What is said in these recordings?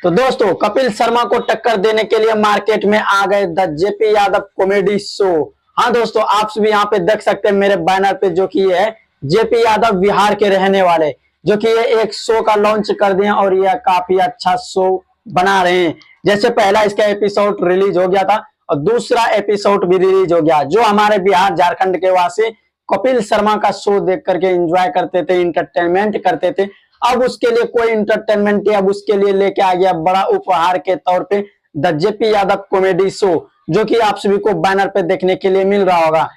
तो दोस्तों कपिल शर्मा को टक्कर देने के लिए मार्केट में आ गए the JP Yadav comedy show. हाँ दोस्तों, आप सभी यहाँ पे देख सकते हैं मेरे बैनर पे, जो कि है जेपी यादव बिहार के रहने वाले, जो कि ये एक शो का लॉन्च कर दिए और यह काफी अच्छा शो बना रहे हैं। जैसे पहला इसका एपिसोड रिलीज हो गया था और दूसरा एपिसोड भी रिलीज हो गया। जो हमारे बिहार झारखंड के वासी कपिल शर्मा का शो देख करके एंजॉय करते थे, इंटरटेनमेंट करते थे, अब उसके लिए कोई इंटरटेनमेंट अब उसके लिए लेके आ गया बड़ा उपहार के तौर पे the JP Yadav comedy show, जो कि आप सभी को बैनर पे देखने के लिए मिल रहा होगा।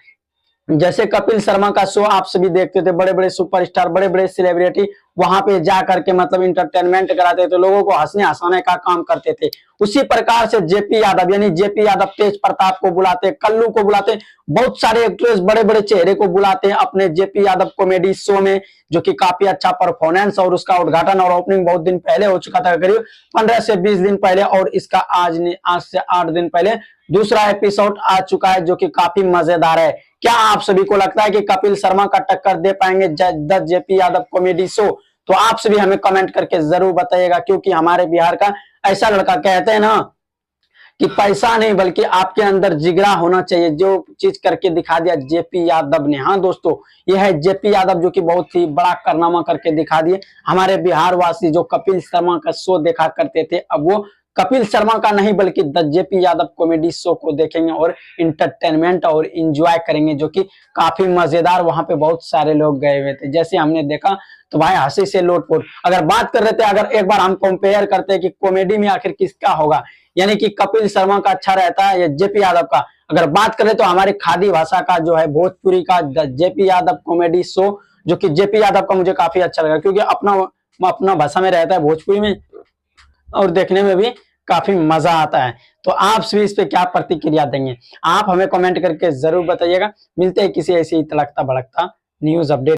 जैसे कपिल शर्मा का शो आप सभी देखते थे, बड़े बड़े सुपरस्टार, बड़े बड़े सेलिब्रिटी वहां पे जा करके मतलब इंटरटेनमेंट कराते थे, लोगों को हंसने हंसाने का काम करते थे। उसी प्रकार से जेपी यादव यानी जेपी यादव तेज प्रताप को बुलाते, कल्लू को बुलाते, बहुत सारे एक्ट्रेस बड़े बड़े चेहरे को बुलाते हैं अपने जेपी यादव कॉमेडी शो में, जो कि काफी अच्छा परफॉर्मेंस। और उसका उद्घाटन और ओपनिंग बहुत दिन पहले हो चुका था, करीब 15 से 20 दिन पहले, और इसका आज से 8 दिन पहले दूसरा एपिसोड आ चुका है, जो कि काफी मजेदार है। क्या आप सभी को लगता है कि कपिल शर्मा का टक्कर दे पाएंगे the JP Yadav comedy show? तो आप सभी हमें कमेंट करके जरूर बताइएगा, क्योंकि हमारे बिहार का ऐसा लड़का, कहते हैं ना कि पैसा नहीं बल्कि आपके अंदर जिगरा होना चाहिए, जो चीज करके दिखा दिया जेपी यादव ने। हाँ दोस्तों, यह है जेपी यादव, जो कि बहुत ही बड़ा कारनामा करके दिखा दिए। हमारे बिहार वासी जो कपिल शर्मा का शो देखा करते थे, अब वो कपिल शर्मा का नहीं बल्कि the JP Yadav comedy show को देखेंगे और इंटरटेनमेंट और इंजॉय करेंगे, जो कि काफी मजेदार। वहां पे बहुत सारे लोग गए हुए थे, जैसे हमने देखा तो भाई हंसी से लोटपोट। अगर बात कर रहे थे, अगर एक बार हम कंपेयर करते हैं कि कॉमेडी में आखिर किसका होगा, यानी कि कपिल शर्मा का अच्छा रहता है या जेपी यादव का, अगर बात करें तो हमारी खादी भाषा का जो है भोजपुरी का the JP Yadav comedy show, जो कि जेपी यादव का मुझे काफी अच्छा लगा, क्योंकि अपना भाषा में रहता है भोजपुरी में और देखने में भी काफी मजा आता है। तो आप सभी इस पे क्या प्रतिक्रिया देंगे, आप हमें कमेंट करके जरूर बताइएगा। मिलते हैं किसी ऐसी तड़कता भड़कता न्यूज अपडेट।